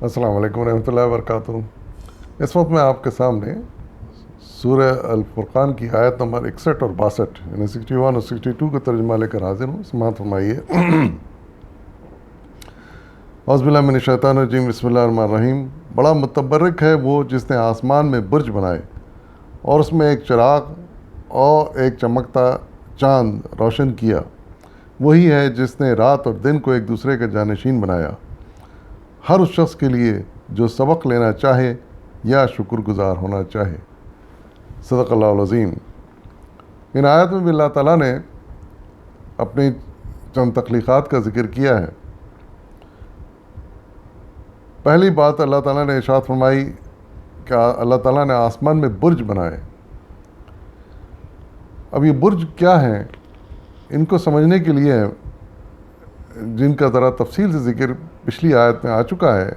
السلام علیکم ورحمۃ اللہ وبرکاتہ۔ اس وقت میں آپ کے سامنے سورہ الفرقان کی آیت نمبر 61 اور 62 یعنی 61 اور 62 کا ترجمہ لے کر حاضر ہوں۔ سماعت فرمائیے۔ اعوذ باللہ من الشیطان الرجیم، بسم اللہ الرحمن الرحیم۔ بڑا متبرک ہے وہ جس نے آسمان میں برج بنائے اور اس میں ایک چراغ اور ایک چمکتا چاند روشن کیا۔ وہی ہے جس نے رات اور دن کو ایک دوسرے کا جانشین بنایا، ہر اس شخص کے لیے جو سبق لینا چاہے یا شکر گزار ہونا چاہے۔ صدق اللہ العظیم۔ ان آیت میں بھی اللہ تعالیٰ نے اپنی چند تخلیقات کا ذکر کیا ہے۔ پہلی بات اللہ تعالیٰ نے ارشاد فرمائی کہ اللہ تعالیٰ نے آسمان میں برج بنائے۔ اب یہ برج کیا ہیں، ان کو سمجھنے کے لیے جن کا ذرا تفصیل سے ذکر پچھلی آیت میں آ چکا ہے،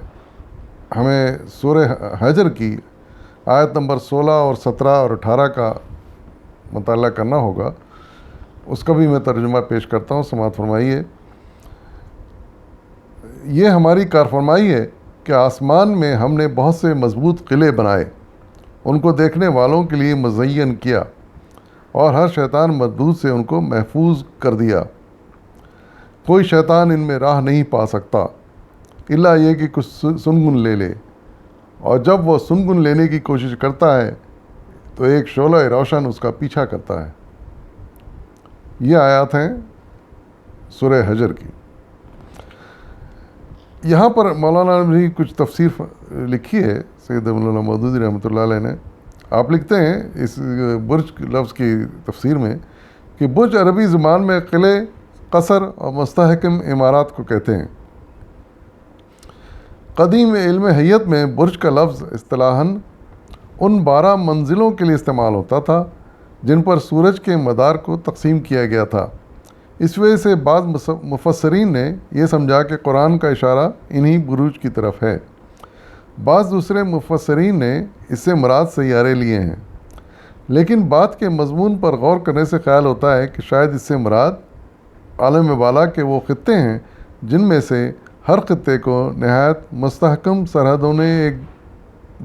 ہمیں سورہ حجر کی آیت نمبر 16 اور 17 اور 18 کا مطالعہ کرنا ہوگا۔ اس کا بھی میں ترجمہ پیش کرتا ہوں، سماعت فرمائیے۔ یہ ہماری کارفرمائی ہے کہ آسمان میں ہم نے بہت سے مضبوط قلعے بنائے، ان کو دیکھنے والوں کے لیے مزین کیا اور ہر شیطان مردود سے ان کو محفوظ کر دیا۔ کوئی شیطان ان میں راہ نہیں پا سکتا الا یہ کہ کچھ سنگن لے لے، اور جب وہ سنگن لینے کی کوشش کرتا ہے تو ایک شعلہ روشن اس کا پیچھا کرتا ہے۔ یہ آیات ہیں سورہ حجر کی۔ یہاں پر مولانا نے بھی کچھ تفسیر لکھی ہے، سید مولانا مودودی رحمۃ اللہ علیہ نے۔ آپ لکھتے ہیں اس برج لفظ کی تفسیر میں کہ برج عربی زبان میں قلعے، قصر اور مستحکم عمارات کو کہتے ہیں۔ قدیم علم حیت میں برج کا لفظ اصطلاحاً ان 12 منزلوں کے لیے استعمال ہوتا تھا جن پر سورج کے مدار کو تقسیم کیا گیا تھا۔ اس وجہ سے بعض مفسرین نے یہ سمجھا کہ قرآن کا اشارہ انہی بروج کی طرف ہے۔ بعض دوسرے مفسرین نے اس سے مراد سیارے لیے ہیں، لیکن بات کے مضمون پر غور کرنے سے خیال ہوتا ہے کہ شاید اس سے مراد عالم بالا کے وہ خطے ہیں جن میں سے ہر خطے کو نہایت مستحکم سرحدوں نے ایک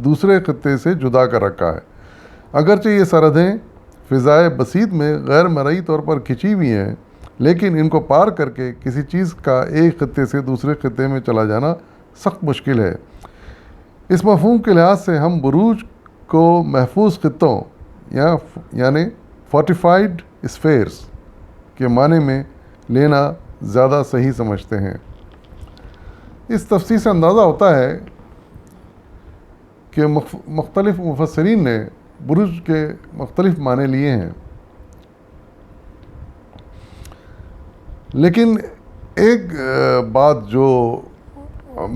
دوسرے خطے سے جدا کر رکھا ہے۔ اگرچہ یہ سرحدیں فضائے بسیط میں غیر مرئی طور پر کھنچی ہوئی ہیں، لیکن ان کو پار کر کے کسی چیز کا ایک خطے سے دوسرے خطے میں چلا جانا سخت مشکل ہے۔ اس مفہوم کے لحاظ سے ہم بروج کو محفوظ خطوں یعنی فورٹیفائڈ اسفیئرز کے معنی میں لینا زیادہ صحیح سمجھتے ہیں۔ اس تفسیر سے اندازہ ہوتا ہے کہ مختلف مفسرین نے برج کے مختلف معنی لیے ہیں، لیکن ایک بات جو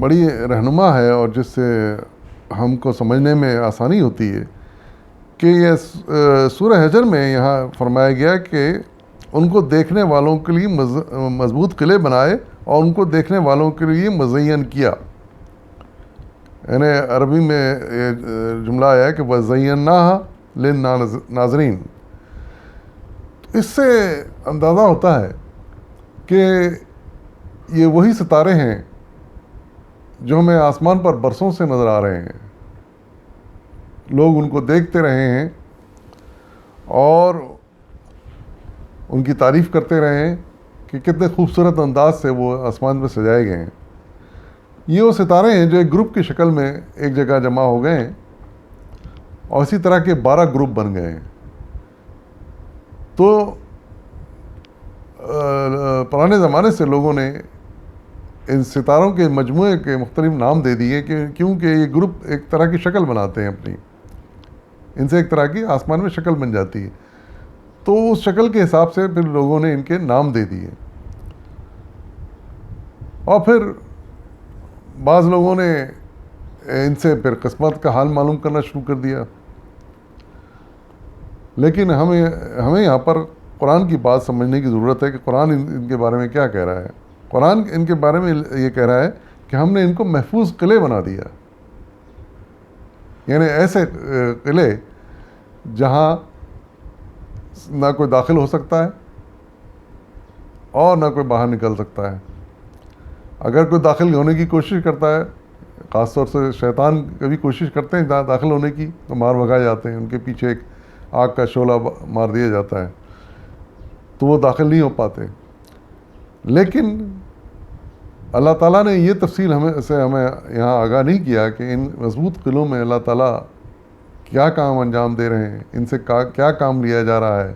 بڑی رہنما ہے اور جس سے ہم کو سمجھنے میں آسانی ہوتی ہے کہ یہ سورہ حجر میں یہاں فرمایا گیا کہ ان کو دیکھنے والوں کے لیے مضبوط قلعے بنائے اور ان کو دیکھنے والوں کے لیے مزین کیا۔ یعنی عربی میں یہ جملہ آیا ہے کہ وَزَيَّنَّاهَا لِلنَّاظِرِينَ۔ اس سے اندازہ ہوتا ہے کہ یہ وہی ستارے ہیں جو ہمیں آسمان پر برسوں سے نظر آ رہے ہیں، لوگ ان کو دیکھتے رہے ہیں اور ان کی تعریف کرتے رہے ہیں کہ کتنے خوبصورت انداز سے وہ آسمان میں سجائے گئے ہیں۔ یہ وہ ستارے ہیں جو ایک گروپ کی شکل میں ایک جگہ جمع ہو گئے ہیں اور اسی طرح کے 12 گروپ بن گئے ہیں۔ تو پرانے زمانے سے لوگوں نے ان ستاروں کے مجموعے کے مختلف نام دے دیے کیونکہ یہ گروپ ایک طرح کی شکل بناتے ہیں اپنی، ان سے ایک طرح کی آسمان میں شکل بن جاتی ہے، تو اس شکل کے حساب سے پھر لوگوں نے ان کے نام دے دیے۔ اور پھر بعض لوگوں نے ان سے پھر قسمت کا حال معلوم کرنا شروع کر دیا۔ لیکن ہمیں یہاں پر قرآن کی بات سمجھنے کی ضرورت ہے کہ قرآن ان کے بارے میں کیا کہہ رہا ہے۔ قرآن ان کے بارے میں یہ کہہ رہا ہے کہ ہم نے ان کو محفوظ قلعے بنا دیا، یعنی ایسے قلعے جہاں نہ کوئی داخل ہو سکتا ہے اور نہ کوئی باہر نکل سکتا ہے۔ اگر کوئی داخل ہونے کی کوشش کرتا ہے، خاص طور سے شیطان کبھی کوشش کرتے ہیں داخل ہونے کی تو مار بھگا جاتے ہیں، ان کے پیچھے ایک آگ کا شعلہ مار دیا جاتا ہے تو وہ داخل نہیں ہو پاتے. لیکن اللہ تعالیٰ نے یہ تفصیل ہمیں یہاں آگاہ نہیں کیا کہ ان مضبوط قلعوں میں اللہ تعالیٰ کیا کام انجام دے رہے ہیں، ان سے کیا کام لیا جا رہا ہے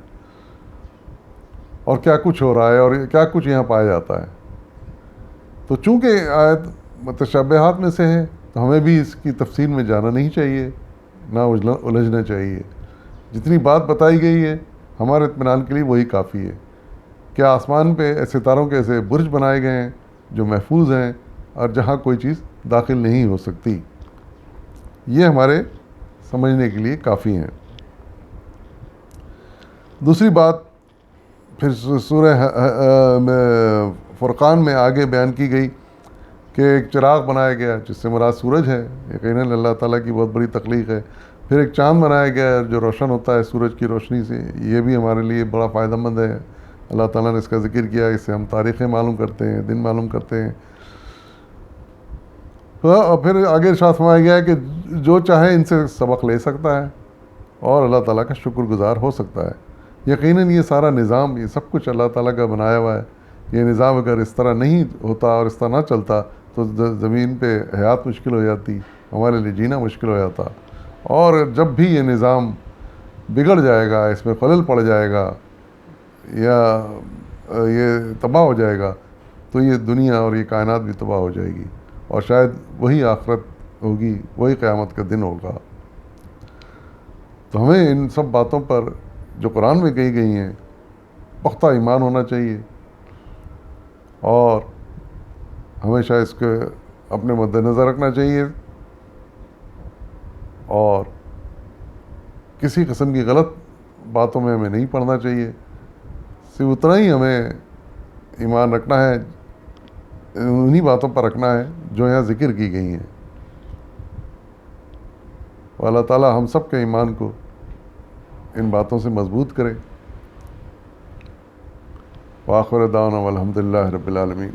اور کیا کچھ ہو رہا ہے اور کیا کچھ یہاں پایا جاتا ہے. تو چونکہ آیت متشابہات میں سے ہے تو ہمیں بھی اس کی تفصیل میں جانا نہیں چاہیے، نہ الجھنا چاہیے. جتنی بات بتائی گئی ہے ہمارے اطمینان کے لیے وہی کافی ہے. کیا آسمان پہ ستاروں کے ایسے برج بنائے گئے ہیں جو محفوظ ہیں اور جہاں کوئی چیز داخل نہیں ہو سکتی، یہ ہمارے سمجھنے کے لیے کافی ہیں. دوسری بات پھر سورہ فرقان میں آگے بیان کی گئی کہ ایک چراغ بنایا گیا جس سے مراد سورج ہے، یقیناً اللہ تعالیٰ کی بہت بڑی تخلیق ہے. پھر ایک چاند بنایا گیا جو روشن ہوتا ہے سورج کی روشنی سے، یہ بھی ہمارے لیے بڑا فائدہ مند ہے. اللہ تعالیٰ نے اس کا ذکر کیا، اس سے ہم تاریخیں معلوم کرتے ہیں، دن معلوم کرتے ہیں. اور پھر آگے ارشاد فرمایا گیا ہے کہ جو چاہے ان سے سبق لے سکتا ہے اور اللہ تعالیٰ کا شکر گزار ہو سکتا ہے. یقیناً یہ سارا نظام، یہ سب کچھ اللہ تعالیٰ کا بنایا ہوا ہے. یہ نظام اگر اس طرح نہیں ہوتا اور اس طرح نہ چلتا تو زمین پہ حیات مشکل ہو جاتی، ہمارے لیے جینا مشکل ہو جاتا. اور جب بھی یہ نظام بگڑ جائے گا، اس میں خلل پڑ جائے گا یا یہ تباہ ہو جائے گا تو یہ دنیا اور یہ کائنات بھی تباہ ہو جائے گی، اور شاید وہی آخرت ہوگی، وہی قیامت کا دن ہوگا. تو ہمیں ان سب باتوں پر جو قرآن میں کہی گئی ہیں پختہ ایمان ہونا چاہیے، اور ہمیشہ اس کو اپنے مد نظر رکھنا چاہیے، اور کسی قسم کی غلط باتوں میں ہمیں نہیں پڑنا چاہیے. صرف اتنا ہی ہمیں ایمان رکھنا ہے، انہی باتوں پر رکھنا ہے جو یہاں ذکر کی گئی ہیں. اور اللہ تعالیٰ ہم سب کے ایمان کو ان باتوں سے مضبوط کرے. وآخر دعوانا والحمد للہ رب العالمین.